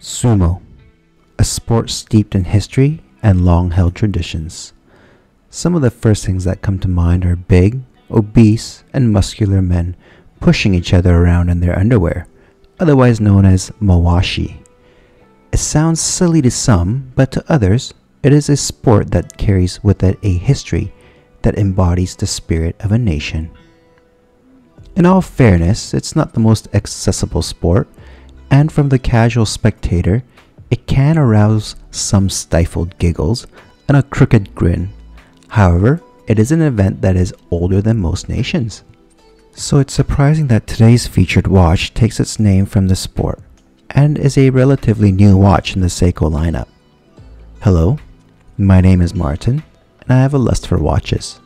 Sumo, a sport steeped in history and long-held traditions. Some of the first things that come to mind are big, obese, and muscular men pushing each other around in their underwear, otherwise known as mawashi. It sounds silly to some, but to others, it is a sport that carries with it a history that embodies the spirit of a nation. In all fairness, it's not the most accessible sport, and from the casual spectator, it can arouse some stifled giggles and a crooked grin. However, it is an event that is older than most nations. So it's surprising that today's featured watch takes its name from the sport, and is a relatively new watch in the Seiko lineup. Hello, my name is Martin, and I have a lust for watches.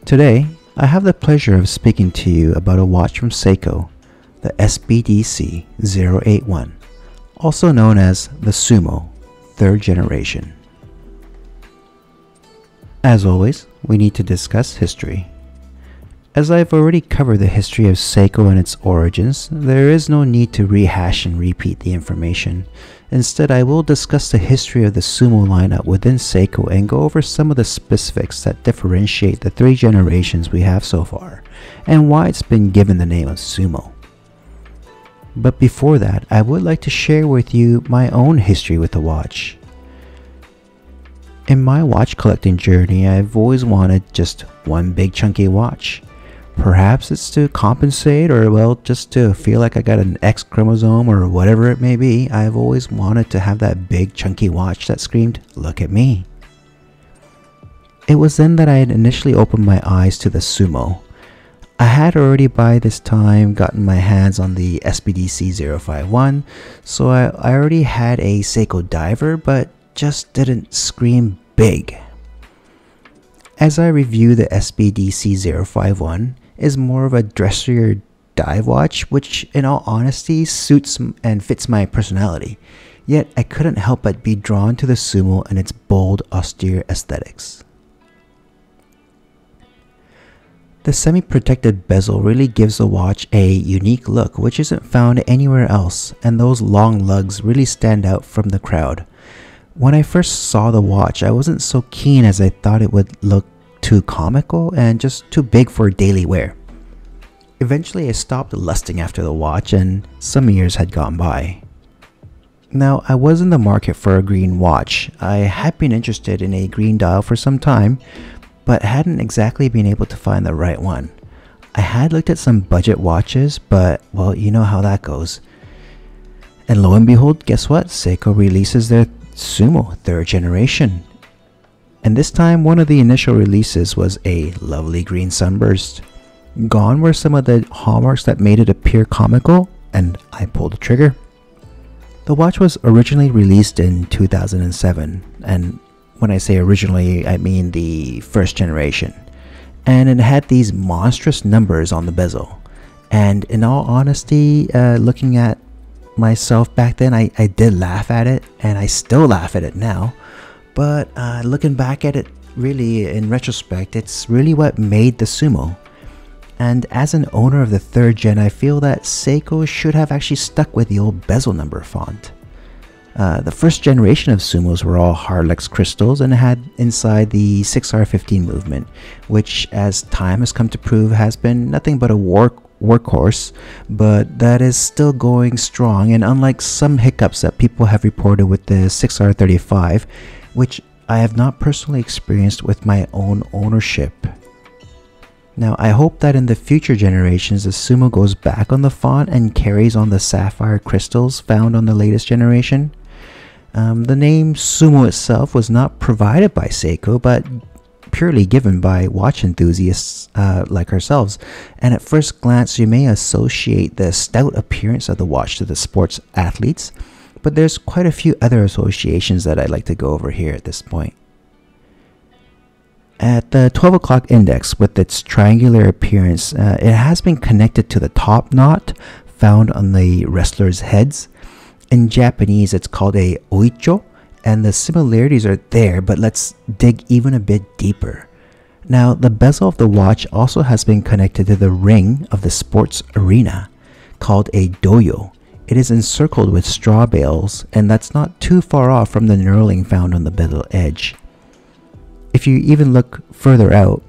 Today, I have the pleasure of speaking to you about a watch from Seiko, the SBDC081, also known as the Sumo, 3rd generation. As always, we need to discuss history. As I've already covered the history of Seiko and its origins, there is no need to rehash and repeat the information. Instead, I will discuss the history of the Sumo lineup within Seiko and go over some of the specifics that differentiate the 3 generations we have so far, and why it's been given the name of Sumo. But before that, I would like to share with you my own history with the watch. In my watch collecting journey, I've always wanted just one big chunky watch. Perhaps it's to compensate, or well, just to feel like I got an X chromosome or whatever it may be. I've always wanted to have that big chunky watch that screamed, "Look at me." It was then that I had initially opened my eyes to the Sumo. I had already by this time gotten my hands on the SBDC051, so I already had a Seiko diver, but just didn't scream big. As I review the SBDC051, is more of a dressier dive watch, which in all honesty suits and fits my personality. Yet I couldn't help but be drawn to the Sumo and its bold, austere aesthetics. The semi-protected bezel really gives the watch a unique look which isn't found anywhere else, and those long lugs really stand out from the crowd. When I first saw the watch, I wasn't so keen as I thought it would look too comical and just too big for daily wear. Eventually I stopped lusting after the watch, and some years had gone by. Now, I was in the market for a green watch. I had been interested in a green dial for some time, but hadn't exactly been able to find the right one. I had looked at some budget watches, but well, you know how that goes. And lo and behold, guess what? Seiko releases their Sumo 3rd generation. And this time, one of the initial releases was a lovely green sunburst. Gone were some of the hallmarks that made it appear comical, and I pulled the trigger. The watch was originally released in 2007, and when I say originally, I mean the 1st generation. And it had these monstrous numbers on the bezel. And in all honesty, looking at myself back then, I did laugh at it, and I still laugh at it now. But looking back at it, really in retrospect, it's really what made the Sumo. And as an owner of the 3rd gen, I feel that Seiko should have actually stuck with the old bezel number font. The 1st generation of Sumos were all Harlex crystals and had inside the 6R15 movement, which as time has come to prove has been nothing but a workhorse, but that is still going strong. And unlike some hiccups that people have reported with the 6R35, which I have not personally experienced with my own ownership. Now, I hope that in the future generations, the Sumo goes back on the font and carries on the sapphire crystals found on the latest generation. The name Sumo itself was not provided by Seiko, but purely given by watch enthusiasts like ourselves. And at first glance, you may associate the stout appearance of the watch to the sports athletes, but there's quite a few other associations that I'd like to go over here at this point. At the 12 o'clock index, with its triangular appearance, it has been connected to the top knot found on the wrestlers' heads. In Japanese, it's called a oicho, and the similarities are there, but let's dig even a bit deeper. Now, the bezel of the watch also has been connected to the ring of the sports arena, called a doyo, It is encircled with straw bales, and that's not too far off from the knurling found on the bezel edge. If you even look further out,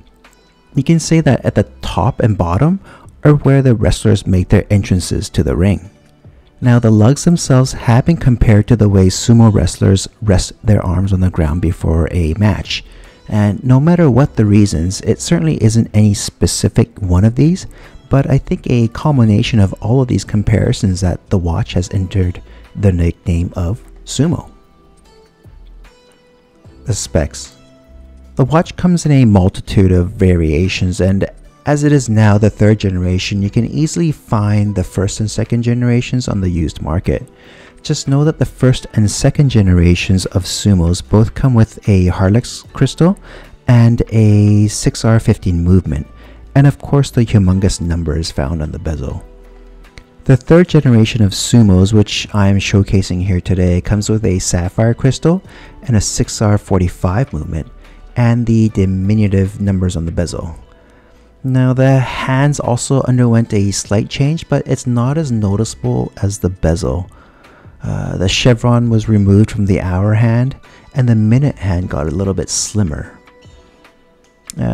you can say that at the top and bottom are where the wrestlers make their entrances to the ring. Now, the lugs themselves have been compared to the way sumo wrestlers rest their arms on the ground before a match. And no matter what the reasons, it certainly isn't any specific one of these, but I think a culmination of all of these comparisons that the watch has entered the nickname of Sumo. The specs. The watch comes in a multitude of variations, and as it is now the third generation, you can easily find the first and second generations on the used market. Just know that the first and second generations of Sumos both come with a Harlex crystal and a 6R15 movement, and of course the humongous numbers found on the bezel. The third generation of Sumos, which I am showcasing here today, comes with a sapphire crystal and a 6R45 movement, and the diminutive numbers on the bezel. Now, the hands also underwent a slight change, but it's not as noticeable as the bezel. The chevron was removed from the hour hand, and the minute hand got a little bit slimmer.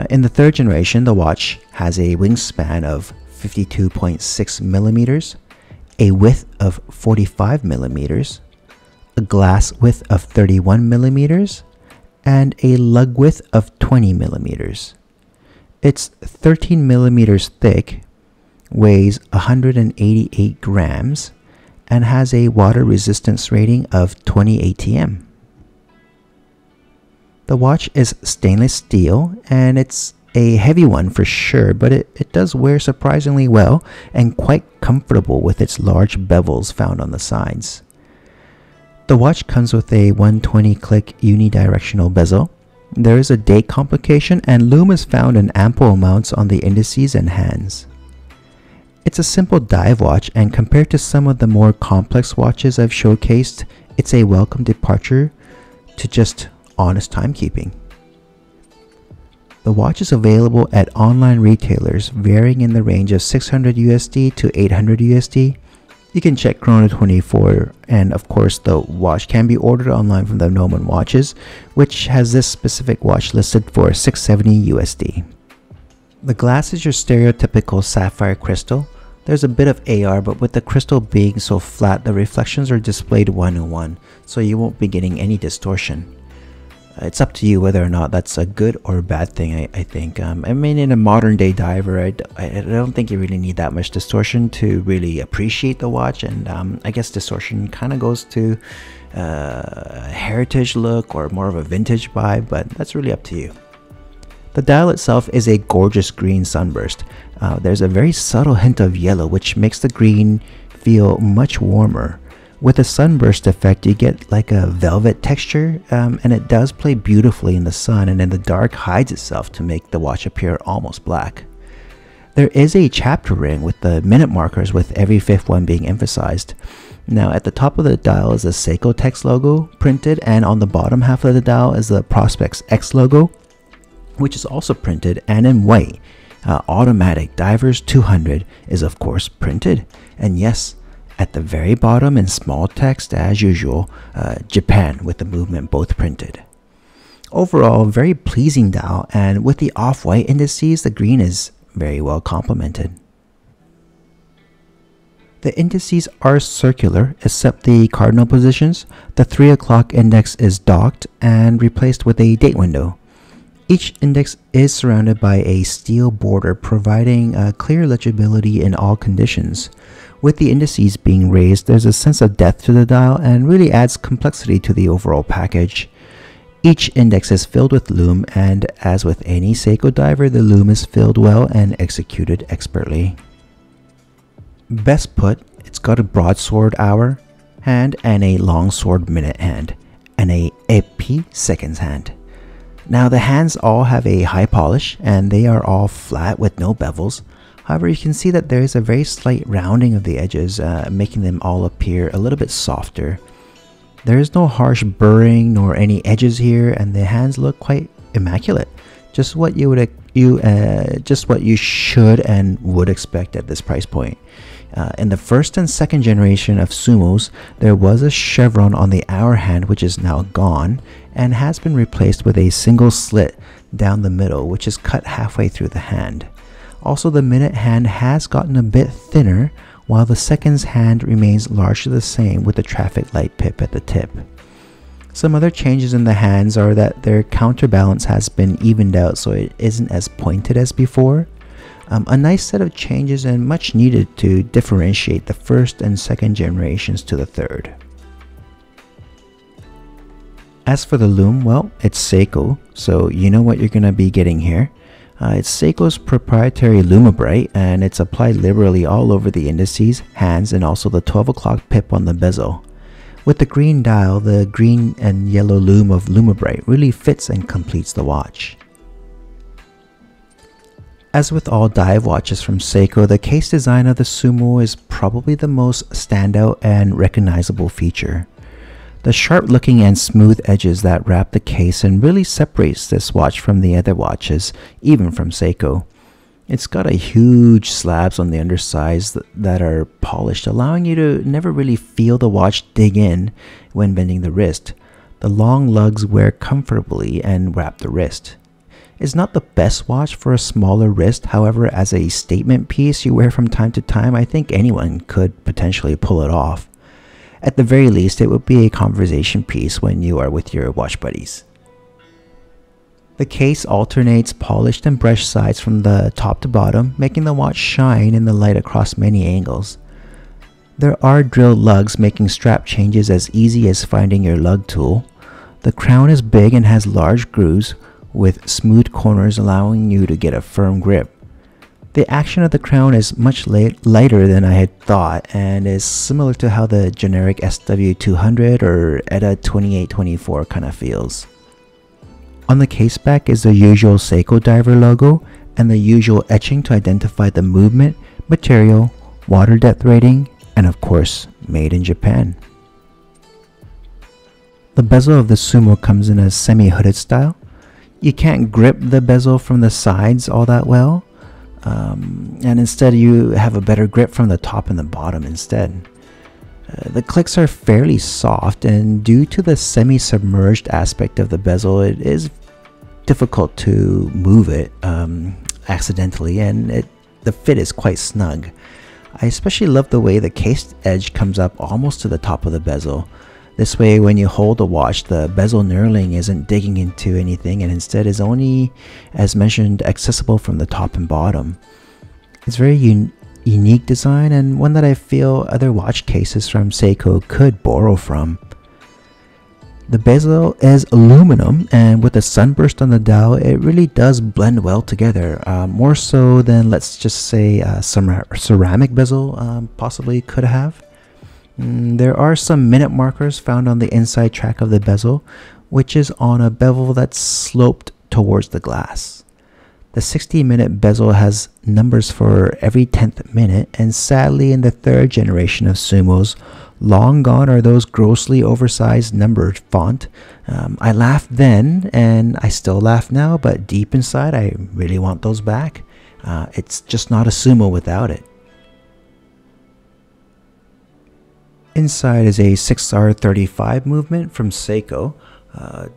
In the third generation, the watch has a wingspan of 52.6 millimeters, a width of 45 millimeters, a glass width of 31 millimeters, and a lug width of 20 millimeters. It's 13 millimeters thick, weighs 188 grams, and has a water resistance rating of 20 ATM. The watch is stainless steel, and it's a heavy one for sure, but it does wear surprisingly well and quite comfortable with its large bevels found on the sides. The watch comes with a 120-click unidirectional bezel. There is a date complication, and Lume is found in ample amounts on the indices and hands. It's a simple dive watch, and compared to some of the more complex watches I've showcased, it's a welcome departure to just honest timekeeping. The watch is available at online retailers varying in the range of $600 USD to $800 USD. You can check Chrono24, and of course the watch can be ordered online from the Noman Watches, which has this specific watch listed for $670 USD. The glass is your stereotypical sapphire crystal. There's a bit of AR, but with the crystal being so flat, the reflections are displayed 1:1, so you won't be getting any distortion. It's up to you whether or not that's a good or a bad thing, I think. I mean, in a modern day diver, I don't think you really need that much distortion to really appreciate the watch, and I guess distortion kind of goes to a heritage look or more of a vintage vibe, but that's really up to you. The dial itself is a gorgeous green sunburst. There's a very subtle hint of yellow, which makes the green feel much warmer. With the sunburst effect, you get like a velvet texture, and it does play beautifully in the sun, and in the dark hides itself to make the watch appear almost black. There is a chapter ring with the minute markers, with every fifth one being emphasized. Now, at the top of the dial is the Seiko text logo printed, and on the bottom half of the dial is the Prospex X logo, which is also printed and in white. Automatic Divers 200 is of course printed, and yes, at the very bottom in small text as usual, Japan with the movement both printed. Overall, very pleasing dial, and with the off-white indices, the green is very well complemented. The indices are circular except the cardinal positions. The 3 o'clock index is docked and replaced with a date window. Each index is surrounded by a steel border, providing clear legibility in all conditions. With the indices being raised, there's a sense of depth to the dial and really adds complexity to the overall package. Each index is filled with lume, and as with any Seiko diver, the lume is filled well and executed expertly. Best put, it's got a broadsword hour hand and a longsword minute hand, and a epi seconds hand. Now, the hands all have a high polish, and they are all flat with no bevels. However, you can see that there is a very slight rounding of the edges, making them all appear a little bit softer. There is no harsh burring nor any edges here, and the hands look quite immaculate. Just what you should and would expect at this price point. In the first and second generation of Sumos, there was a chevron on the hour hand which is now gone and has been replaced with a single slit down the middle which is cut halfway through the hand. Also, the minute hand has gotten a bit thinner, while the seconds hand remains largely the same with the traffic light pip at the tip. Some other changes in the hands are that their counterbalance has been evened out so it isn't as pointed as before. A nice set of changes and much needed to differentiate the first and second generations to the third. As for the lume, well, it's Seiko, so you know what you're going to be getting here. It's Seiko's proprietary LumiBrite, and it's applied liberally all over the indices, hands, and also the 12 o'clock pip on the bezel. With the green dial, the green and yellow lume of LumiBrite really fits and completes the watch. As with all dive watches from Seiko, the case design of the Sumo is probably the most standout and recognizable feature. The sharp looking and smooth edges that wrap the case and really separates this watch from the other watches, even from Seiko. It's got a huge slabs on the undersides that are polished, allowing you to never really feel the watch dig in when bending the wrist. The long lugs wear comfortably and wrap the wrist. It's not the best watch for a smaller wrist, however, as a statement piece you wear from time to time, I think anyone could potentially pull it off. At the very least, it would be a conversation piece when you are with your watch buddies. The case alternates polished and brushed sides from the top to bottom, making the watch shine in the light across many angles. There are drilled lugs, making strap changes as easy as finding your lug tool. The crown is big and has large grooves, with smooth corners allowing you to get a firm grip. The action of the crown is much lighter than I had thought and is similar to how the generic SW200 or ETA 2824 kind of feels. On the case back is the usual Seiko diver logo and the usual etching to identify the movement, material, water depth rating, and of course, made in Japan. The bezel of the Sumo comes in a semi-hooded style. You can't grip the bezel from the sides all that well. And instead you have a better grip from the top and the bottom instead. The clicks are fairly soft, and due to the semi-submerged aspect of the bezel, it is difficult to move it accidentally, and the fit is quite snug. I especially love the way the case edge comes up almost to the top of the bezel. This way, when you hold the watch, the bezel knurling isn't digging into anything and instead is only, as mentioned, accessible from the top and bottom. It's very unique design and one that I feel other watch cases from Seiko could borrow from. The bezel is aluminum, and with a sunburst on the dial, it really does blend well together, more so than, let's just say, ceramic bezel possibly could have. There are some minute markers found on the inside track of the bezel, which is on a bevel that's sloped towards the glass. The 60-minute bezel has numbers for every 10th minute, and sadly in the third generation of Sumos, long gone are those grossly oversized numbered font. I laughed then, and I still laugh now, but deep inside I really want those back. It's just not a Sumo without it. Inside is a 6R35 movement from Seiko,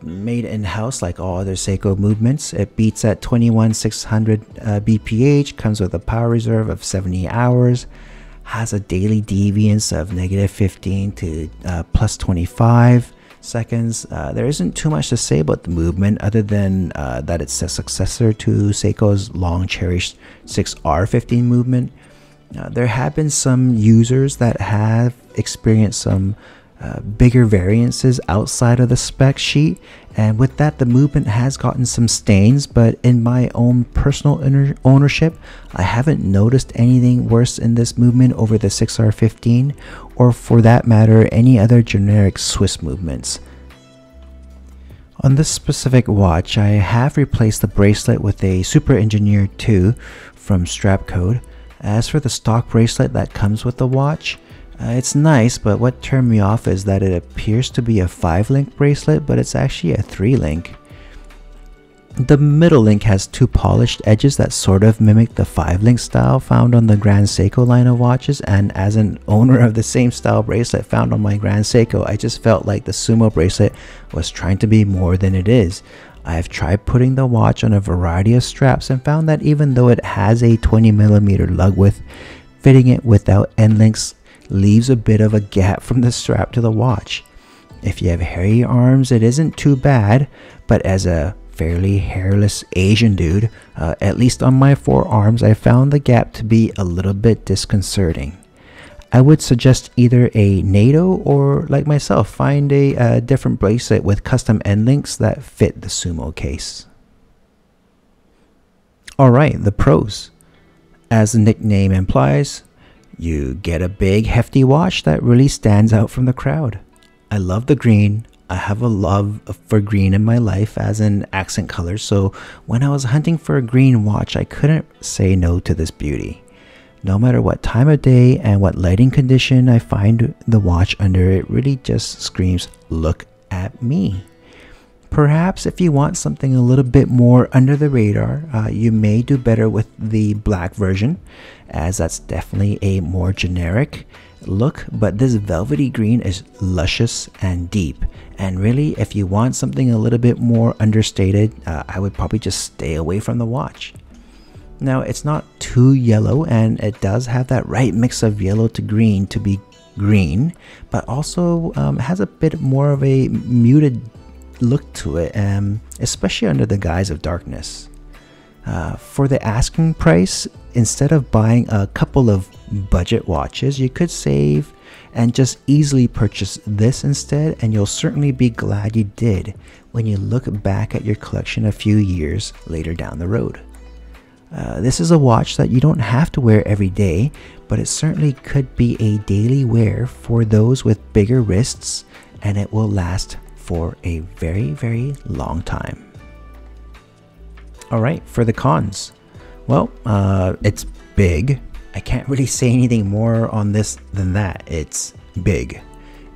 made in-house like all other Seiko movements. It beats at 21,600 BPH, comes with a power reserve of 70 hours, has a daily deviance of -15 to +25 seconds. There isn't too much to say about the movement other than that it's a successor to Seiko's long cherished 6R15 movement. There have been some users that have experienced some bigger variances outside of the spec sheet, and with that the movement has gotten some stains, but in my own personal ownership I haven't noticed anything worse in this movement over the 6R15 or for that matter any other generic Swiss movements. On this specific watch I have replaced the bracelet with a Super Engineer 2 from Strapcode. As for the stock bracelet that comes with the watch, it's nice, but what turned me off is that it appears to be a 5-link bracelet, but it's actually a 3-link. The middle link has two polished edges that sort of mimic the 5-link style found on the Grand Seiko line of watches, and as an owner of the same style bracelet found on my Grand Seiko, I just felt like the Sumo bracelet was trying to be more than it is. I have tried putting the watch on a variety of straps and found that even though it has a 20mm lug width, fitting it without end links leaves a bit of a gap from the strap to the watch. If you have hairy arms, it isn't too bad, but as a fairly hairless Asian dude, at least on my forearms, I found the gap to be a little bit disconcerting. I would suggest either a NATO or, like myself, find a different bracelet with custom end links that fit the Sumo case. Alright, the pros. As the nickname implies, you get a big hefty watch that really stands out from the crowd. I love the green. I have a love for green in my life as an accent color, so when I was hunting for a green watch, I couldn't say no to this beauty. No matter what time of day and what lighting condition I find the watch under, it really just screams, "Look at me." Perhaps if you want something a little bit more under the radar, you may do better with the black version, as that's definitely a more generic look, but this velvety green is luscious and deep, and really if you want something a little bit more understated, I would probably just stay away from the watch. Now, it's not too yellow, and it does have that right mix of yellow to green to be green, but also has a bit more of a muted look to it, especially under the guise of darkness. For the asking price, instead of buying a couple of budget watches, you could save and just easily purchase this instead, and you'll certainly be glad you did when you look back at your collection a few years later down the road. This is a watch that you don't have to wear every day, but it certainly could be a daily wear for those with bigger wrists, and it will last for a very, very long time. Alright, for the cons. Well, it's big. I can't really say anything more on this than that. It's big.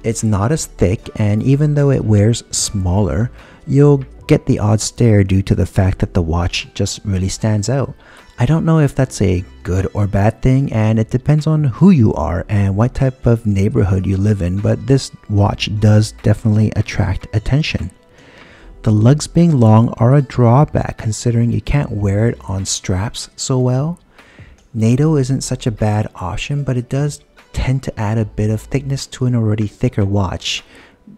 It's not as thick, and even though it wears smaller, you'll get the odd stare due to the fact that the watch just really stands out. I don't know if that's a good or bad thing, and it depends on who you are and what type of neighborhood you live in, but this watch does definitely attract attention. The lugs being long are a drawback considering you can't wear it on straps so well. NATO isn't such a bad option, but it does tend to add a bit of thickness to an already thicker watch,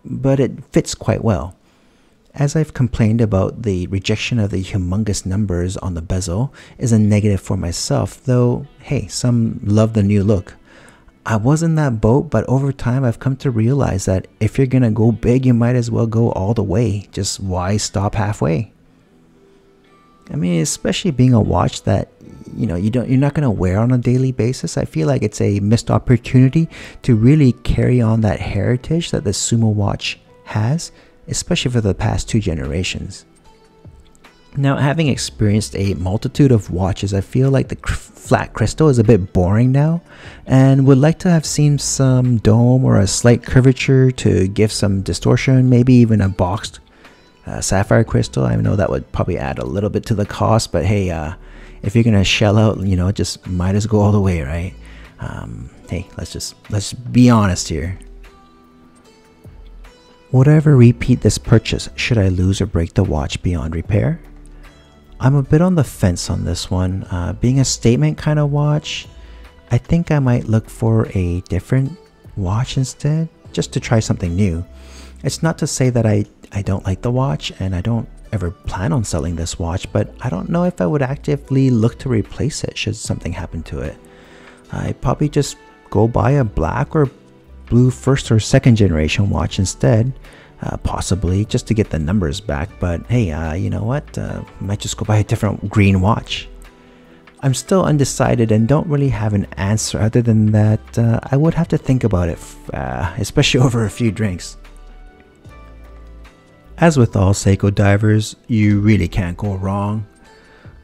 but it fits quite well. As I've complained about, the rejection of the humongous numbers on the bezel is a negative for myself, though hey, some love the new look. I was in that boat, but over time I've come to realize that if you're gonna go big, you might as well go all the way. Just why stop halfway? I mean, especially being a watch that you're not gonna wear on a daily basis. I feel like it's a missed opportunity to really carry on that heritage that the Sumo watch has, especially for the past 2 generations. Now, having experienced a multitude of watches, I feel like the flat crystal is a bit boring now, and would like to have seen some dome or a slight curvature to give some distortion, maybe even a boxed sapphire crystal. I know that would probably add a little bit to the cost, but hey, if you're gonna shell out, just might as go all the way, right? Hey, let's be honest here. Would I ever repeat this purchase should I lose or break the watch beyond repair? I'm a bit on the fence on this one. Being a statement kind of watch, I think I might look for a different watch instead, just to try something new. It's not to say that I don't like the watch and I don't ever plan on selling this watch, but I don't know if I would actively look to replace it should something happen to it. I'd probably just go buy a black or blue 1st or 2nd generation watch instead, possibly just to get the numbers back, but hey, you know what, might just go buy a different green watch. I'm still undecided and don't really have an answer other than that I would have to think about it, especially over a few drinks. As with all Seiko divers, you really can't go wrong.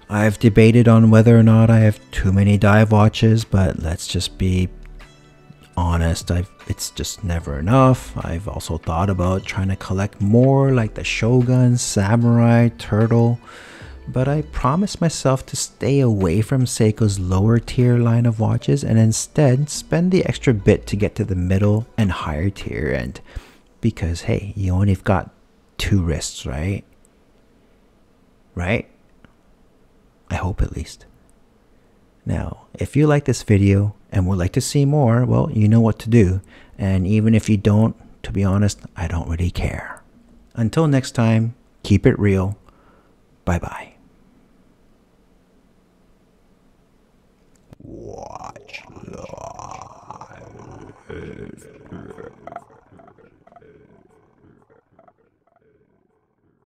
I've debated on whether or not I have too many dive watches, but let's just be honest, it's just never enough. I've also thought about trying to collect more like the Shogun, Samurai, Turtle, but I promised myself to stay away from Seiko's lower tier line of watches and instead spend the extra bit to get to the middle and higher tier end. Because hey, you only got 2 wrists, right? Right? I hope at least. Now, if you like this video and would like to see more, well, you know what to do. And even if you don't, to be honest, I don't really care. Until next time, keep it real. Bye-bye. Watch live.